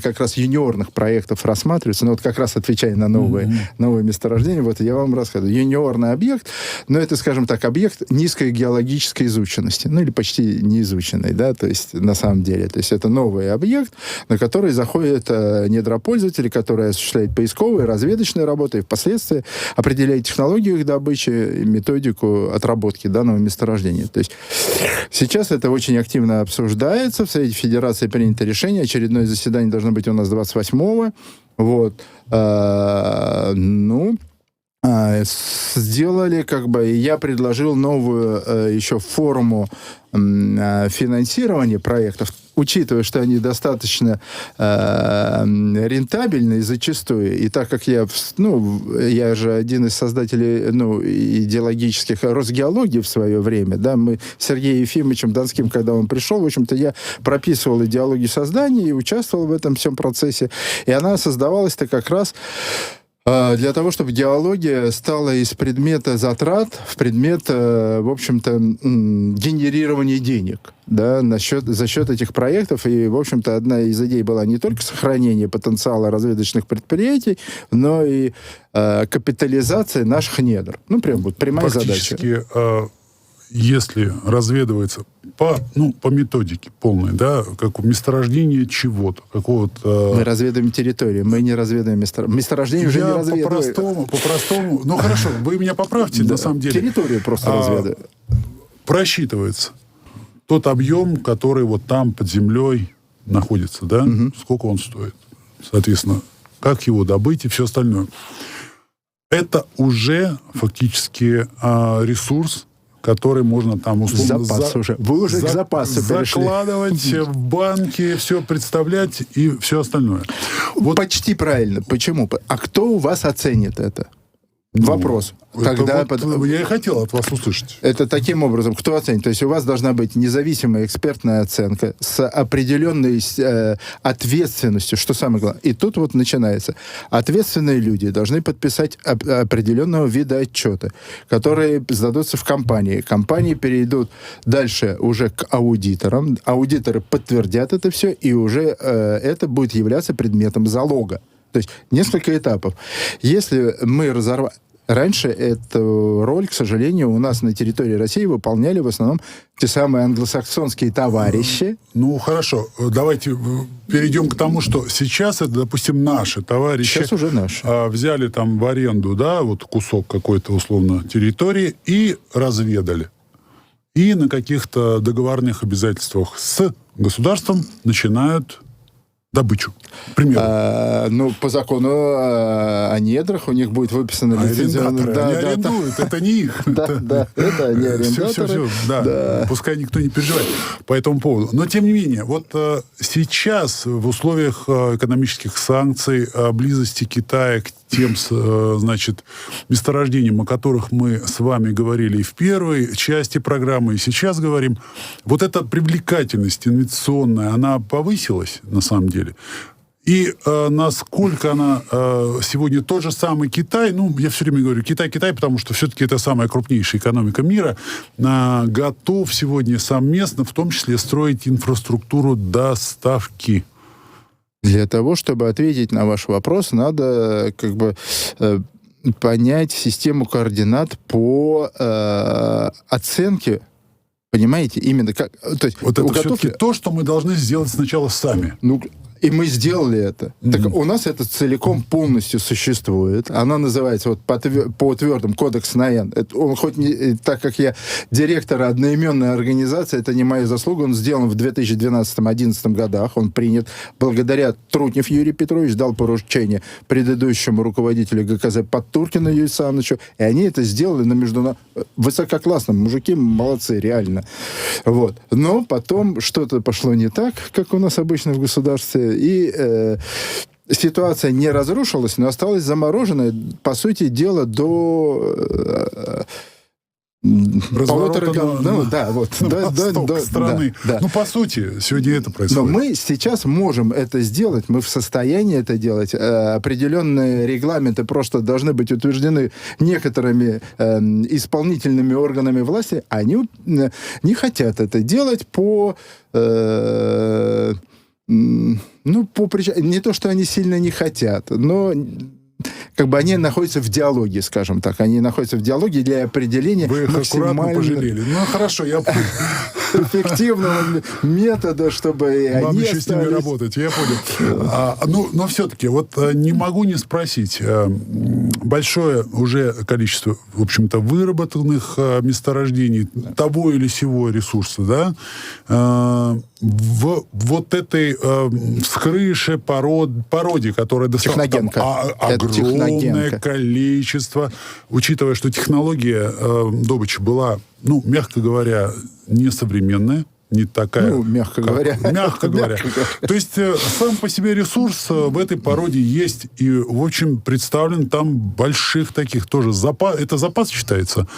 как раз юниорных проектов рассматривается. Но вот как раз отвечая на новые месторождения, вот я вам вам рассказываю. Юниорный объект, но это, скажем так, объект низкой геологической изученности. Ну, или почти неизученный, да, то есть на самом деле. То есть это новый объект, на который заходят недропользователи, которые осуществляют поисковые, разведочные работы и впоследствии определяют технологию их добычи и методику отработки данного месторождения. То есть сейчас это очень активно обсуждается. В Совете Федерации принято решение. Очередное заседание должно быть у нас 28-го. Вот. Сделали, и я предложил новую еще форму финансирования проектов, учитывая, что они достаточно рентабельны зачастую, и так как я же один из создателей идеологических Росгеологии в свое время, да, мы с Сергеем Ефимовичем Донским, когда он пришел, в общем-то, я прописывал идеологию создания и участвовал в этом всем процессе, и она создавалась-то как раз для того, чтобы геология стала из предмета затрат в предмет, в общем-то, генерирования денег, да, за счет этих проектов. И, в общем-то, одна из идей была не только сохранение потенциала разведочных предприятий, но и капитализация наших недр. Ну, прям вот прямая задача. Если разведывается по методике полной, да, как месторождение чего-то, какого-то... Мы разведываем территорию, мы не разведываем месторождение, уже не разведываем. По-простому, хорошо, вы меня поправьте, на самом деле. Территорию просто разведываем. Просчитывается тот объем, который вот там под землей находится, да, сколько он стоит, соответственно, как его добыть и все остальное. Это уже фактически ресурс, который можно там условно... Запас уже. Вы уже к запасу закладывать в банки, все представлять и все остальное. Вот. Почти правильно. Почему? А кто у вас оценит это? Вопрос. Я и хотел от вас услышать. Это таким образом, кто оценит? То есть у вас должна быть независимая экспертная оценка с определенной ответственностью, что самое главное. И тут вот начинается. Ответственные люди должны подписать определенного вида отчеты, которые сдадутся в компании. Компании перейдут дальше уже к аудиторам. Аудиторы подтвердят это все, и уже это будет являться предметом залога. То есть несколько этапов. Если мы разорвали... Раньше эту роль, к сожалению, у нас на территории России выполняли в основном те самые англосаксонские товарищи. Ну, хорошо. Давайте перейдем к тому, что сейчас это, допустим, наши товарищи... Сейчас уже наши. Взяли там в аренду, да, вот кусок какой-то, условно, территории и разведали. И на каких-то договорных обязательствах с государством начинают... добычу, к примеру. По закону о недрах у них будет выписано лицензионное... Они арендуют, это не их. Да, это они арендаторы. Да, пускай никто не переживает по этому поводу. Но, тем не менее, вот сейчас в условиях экономических санкций, близости Китая к тем, значит, месторождениям, о которых мы с вами говорили и в первой части программы, и сейчас говорим, вот эта привлекательность инвестиционная, она повысилась, на самом деле. И насколько она сегодня тот же самый Китай, я все время говорю Китай, потому что все-таки это самая крупнейшая экономика мира, готов сегодня совместно, в том числе, строить инфраструктуру доставки. Для того, чтобы ответить на ваш вопрос, надо понять систему координат по оценке. Понимаете? Именно как... То есть, вот это все-таки то, что мы должны сделать сначала сами. И мы сделали это. Так у нас это целиком полностью существует. Она называется по твердым кодекс НАЭН. Он хоть не, так как я директор одноименной организации, это не моя заслуга, он сделан в 2012-2011 годах, он принят благодаря Трутнев Юрий Петрович, дал поручение предыдущему руководителю ГКЗ Подтуркину Юрию Александровичу, и они это сделали на международном... Высококлассном. Мужики молодцы, реально. Вот. Но потом что-то пошло не так, как у нас обычно в государстве, и ситуация не разрушилась, но осталась замороженной, по сути дела, до... страны. Да. По сути, сегодня это происходит. Но мы сейчас можем это сделать, мы в состоянии это делать. Определенные регламенты просто должны быть утверждены некоторыми исполнительными органами власти. Они не хотят это делать по причине... Не то, что они сильно не хотят, но... как бы они находятся в диалоге, скажем так. Они находятся в диалоге для определения Вы их аккуратно максимально пожалели. Ну, хорошо, я понял. эффективного метода, чтобы и Вам они еще с ними остались. работать, я понял. Но все-таки, вот не могу не спросить. Большое уже количество, в общем-то, выработанных месторождений того или сего ресурса, да, в вот этой вскрыше породе, которая достаточно Техногенка. Это огромное техногенка. количество, учитывая, что технология добычи была, ну, мягко говоря, несовременная, не такая... Ну, мягко говоря. Мягко говоря. То есть сам по себе ресурс в этой породе есть, и, в общем, представлен там больших таких тоже. Это запас считается?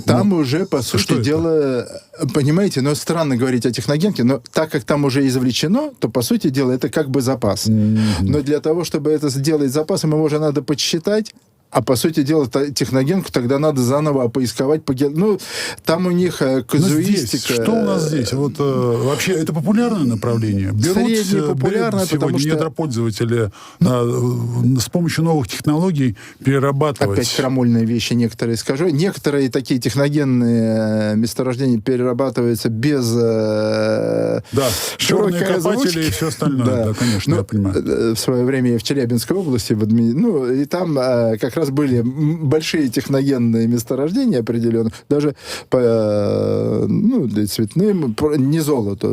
Там уже, по что сути это? дела, понимаете, но странно говорить о техногенке, но так как там уже извлечено, то, по сути дела, это как бы запас. Но для того, чтобы это сделать запасом, его уже надо подсчитать. А по сути дела, техногенку тогда надо заново поисковать. Ну, там у них казуистика. Здесь, что у нас здесь? Вот вообще это популярное направление? Среднепопулярное, потому что... недропользователи с помощью новых технологий перерабатывать. Опять крамольные вещи некоторые скажу. Некоторые такие техногенные месторождения перерабатываются без черные широкой копатели озвучки. и все остальное. Да, конечно, я понимаю. В свое время я в Челябинской области, и там как раз были большие техногенные месторождения определенно, даже для цветным, не золото,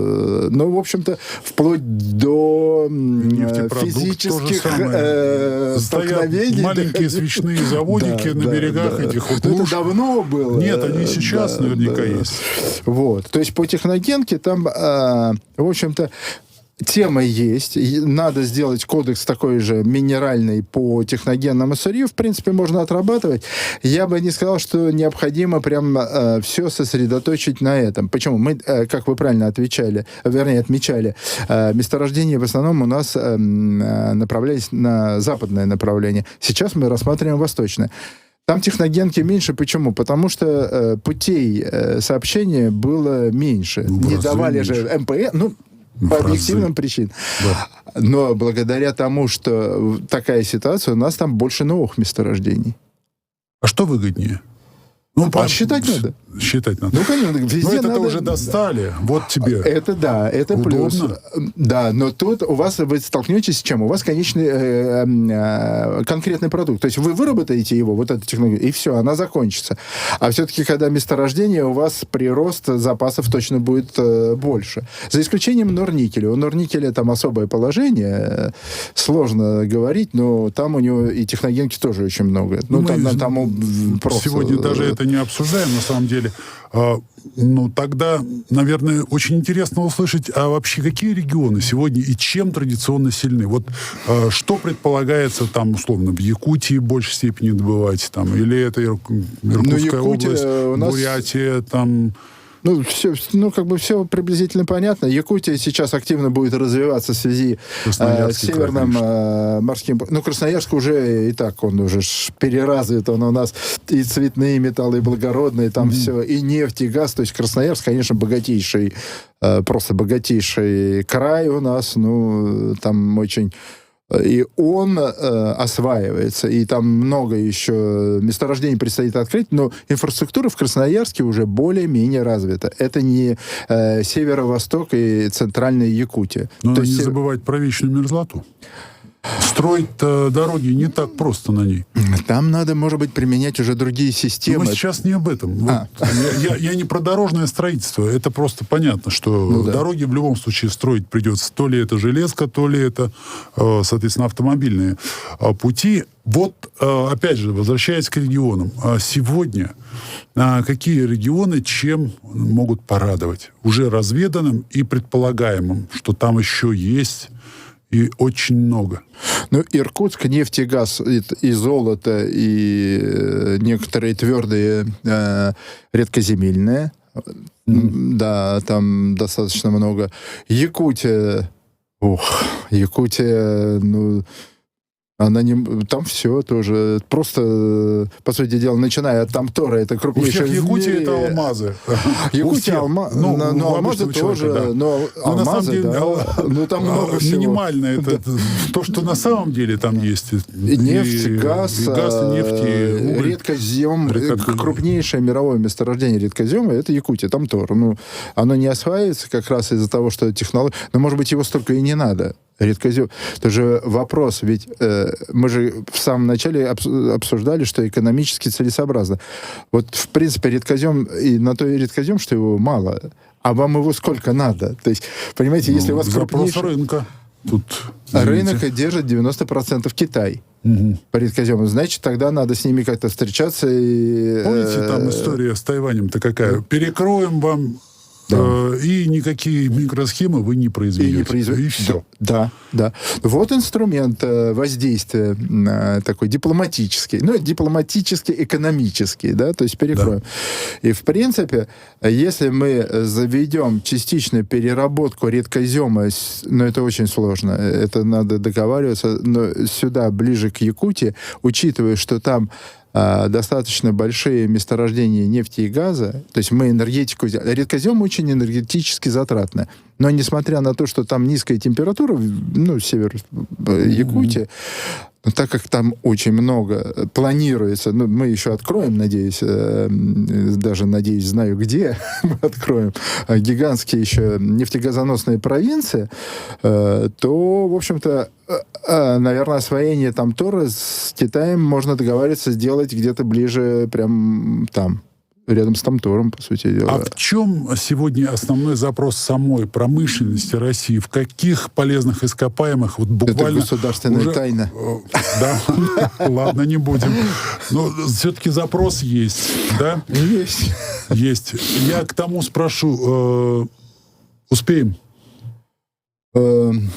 но, в общем-то, вплоть до физических Стоят столкновений. маленькие свечные заводики на берегах этих вот Это луж. давно было. Нет, они сейчас наверняка есть. Вот. То есть по техногенке там, в общем-то, тема есть. Надо сделать кодекс такой же минеральный по техногенному сырью. В принципе, можно отрабатывать. Я бы не сказал, что необходимо прям все сосредоточить на этом. Почему? Мы, как вы правильно отмечали, месторождения в основном у нас направлялись на западное направление. Сейчас мы рассматриваем восточное. Там техногенки меньше. Почему? Потому что путей сообщения было меньше. Не давали же МПЭ. По объективным причинам. Да. Но благодаря тому, что такая ситуация, у нас там больше новых месторождений. А что выгоднее? Считать надо. Считать надо. Ну, конечно, везде но это надо... уже достали. Вот тебе. Это да, это удобно. плюс. Да, но тут у вас вы столкнетесь с чем? У вас конечный конкретный продукт. То есть вы выработаете его, вот эту технологию, и все, она закончится. А все-таки, когда месторождение, у вас прирост запасов точно будет больше. За исключением Норникеля. У Норникеля там особое положение. Сложно говорить, но там у него и техногенки тоже очень много. Там просто... Сегодня даже это не обсуждаем, на самом деле. Тогда, наверное, очень интересно услышать, а вообще какие регионы сегодня и чем традиционно сильны? Вот что предполагается там, условно, в Якутии в большей степени добывать, там, или это Иркутская область, Бурятия, там... все приблизительно понятно. Якутия сейчас активно будет развиваться в связи с северным морским... Красноярск уже и так, он уже переразвит, он у нас и цветные металлы, и благородные, там все, и нефть, и газ. То есть Красноярск, конечно, богатейший, просто богатейший край у нас, там очень... И он осваивается, и там много еще месторождений предстоит открыть, но инфраструктура в Красноярске уже более-менее развита. Это не северо-восток и центральная Якутия. Но не забывать про вечную мерзлоту. Строить дороги не так просто на ней. Там надо, может быть, применять уже другие системы. Мы сейчас не об этом. Я не про дорожное строительство. Это просто понятно, что дороги в любом случае строить придется. То ли это железка, то ли это, соответственно, автомобильные пути. Вот, опять же, возвращаясь к регионам. Сегодня какие регионы чем могут порадовать? Уже разведанным и предполагаемым, что там еще есть... И очень много. Иркутск, нефть и газ, и золото, и некоторые твердые редкоземельные. Да, там достаточно много. Якутия, Там все тоже. Просто, по сути дела, начиная от Тамтора, это крупнейшая... У всех Якутия это алмазы. Якутия, алмазы тоже. Но на самом деле, там много всего. Минимально это то, что на самом деле там есть. Нефть, газ, нефть, уголь. Редкозем. Крупнейшее мировое месторождение редкозема — это Якутия, Тамтор. Оно не осваивается как раз из-за того, что технология... Но, может быть, его столько и не надо. Редкозем. Это же вопрос, ведь мы же в самом начале обсуждали, что экономически целесообразно. Вот, в принципе, редкозем, и на то и редкозем, что его мало. А вам его сколько надо? То есть, понимаете, если у вас крупнейший... рынка. Тут, рынок держит 90% Китай. По редкозему. Значит, тогда надо с ними как-то встречаться. Помните, там история с Тайванем-то какая? Перекроем вам... И никакие микросхемы вы не произведете. И все. Да. Вот инструмент воздействия такой дипломатический. Дипломатически-экономический, да, то есть перекроем. Да. И, в принципе, если мы заведем частичную переработку редкозема, это очень сложно, это надо договариваться, но сюда, ближе к Якутии, учитывая, что там достаточно большие месторождения нефти и газа, то есть мы энергетику... Редкозем очень энергетически затратно. Но несмотря на то, что там низкая температура, север Якутии, но так как там очень много планируется, мы еще откроем, надеюсь, даже, надеюсь, знаю где, мы откроем гигантские еще нефтегазоносные провинции, то, в общем-то, наверное, освоение Тамтора с Китаем можно договариваться сделать где-то ближе, прям там, рядом с Тамтором, по сути дела. А в чем сегодня основной запрос самой промышленности России? В каких полезных ископаемых? Вот буквально это государственная тайна. Да, ладно, не будем. Но все-таки запрос есть, да? Есть. Я к тому спрошу, успеем? Успеем.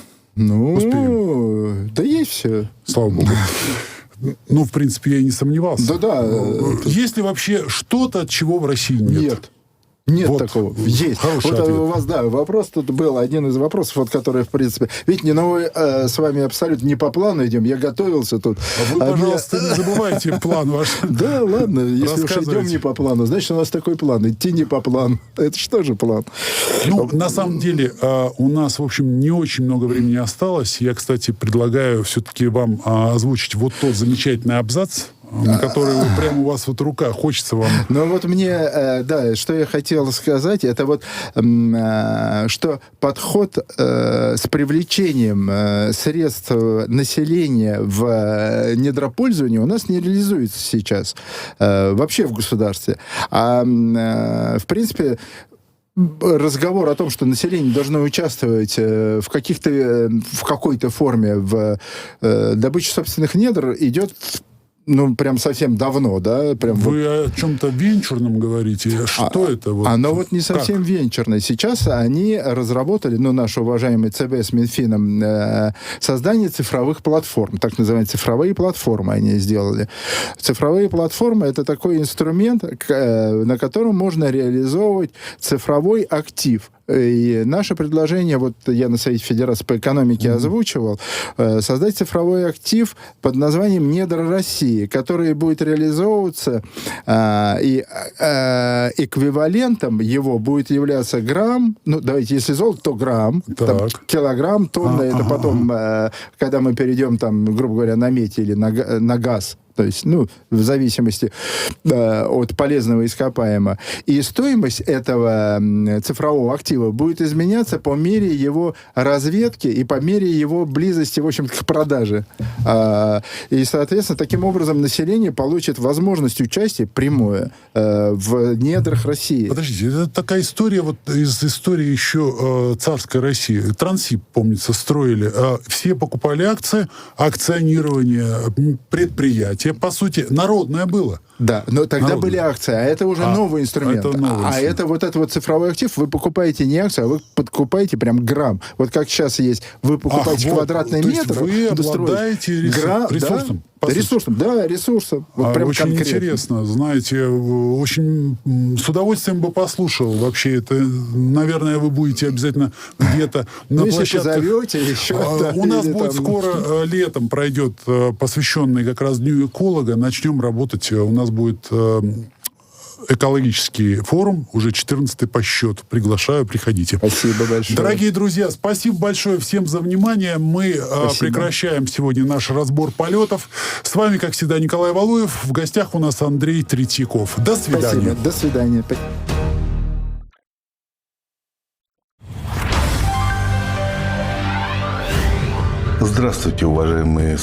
Да есть все. Слава богу. В принципе, я и не сомневался. Да. Есть ли вообще что-то, чего в России нет? Нет такого. Есть. Ответ. У вас, вопрос тут был, один из вопросов, который, в принципе... Видите, мы с вами абсолютно не по плану идем, я готовился тут. Вы, пожалуйста, не забывайте план ваш. Да, ладно, если уж идем не по плану, значит, у нас такой план. Идти не по плану. Это что же план? На самом деле, у нас, в общем, не очень много времени осталось. Я, кстати, предлагаю все-таки вам озвучить вот тот замечательный абзац, который прямо у вас в руках. Хочется вам... мне, что я хотел сказать, это что подход с привлечением средств населения в недропользование у нас не реализуется сейчас. Вообще в государстве. В принципе, разговор о том, что население должно участвовать в какой-то форме в добыче собственных недр, идет прям совсем давно, да? Вы о чем-то венчурном говорите? Что это? Оно не совсем венчурное. Сейчас они разработали, наши уважаемые ЦБ с Минфином, создание цифровых платформ, так называемые цифровые платформы они сделали. Цифровые платформы — это такой инструмент, на котором можно реализовывать цифровой актив. И наше предложение, я на Совете Федерации по экономике озвучивал, создать цифровой актив под названием «Недра России», который будет реализовываться, и эквивалентом его будет являться грамм, давайте, если золото, то грамм, килограмм, тонна, это потом, когда мы перейдем, грубо говоря, на медь или на газ, то есть, в зависимости от полезного ископаемого. И стоимость этого цифрового актива будет изменяться по мере его разведки и по мере его близости, в общем-то, к продаже. И, соответственно, таким образом население получит возможность участия прямое в недрах России. Подождите, это такая история, из истории еще царской России. Трансип, помнится, строили. Все покупали акции, акционирование предприятия, по сути, народное было. Да, но тогда Народу. были акции, а это уже новый инструмент. Это новый инструмент. Это вот этот вот цифровой актив, вы покупаете не акцию, а вы покупаете прям грамм. Вот как сейчас есть, вы покупаете вот, квадратный то есть метр. вы обладаете ресурсом. Да, ресурсом. Вот прям очень конкретно. интересно, знаете, очень с удовольствием бы послушал. Вообще, это, наверное, вы будете обязательно где-то на Ну, если площадках. позовете еще. У нас будет скоро, летом пройдет, посвященный как раз Дню эколога, начнем работать. У нас будет экологический форум, уже 14-й по счету. Приглашаю, приходите. Спасибо большое. Дорогие друзья, спасибо большое всем за внимание. Мы прекращаем сегодня наш разбор полетов. С вами, как всегда, Николай Валуев. В гостях у нас Андрей Третьяков. До свидания. Спасибо. До свидания. Здравствуйте, уважаемые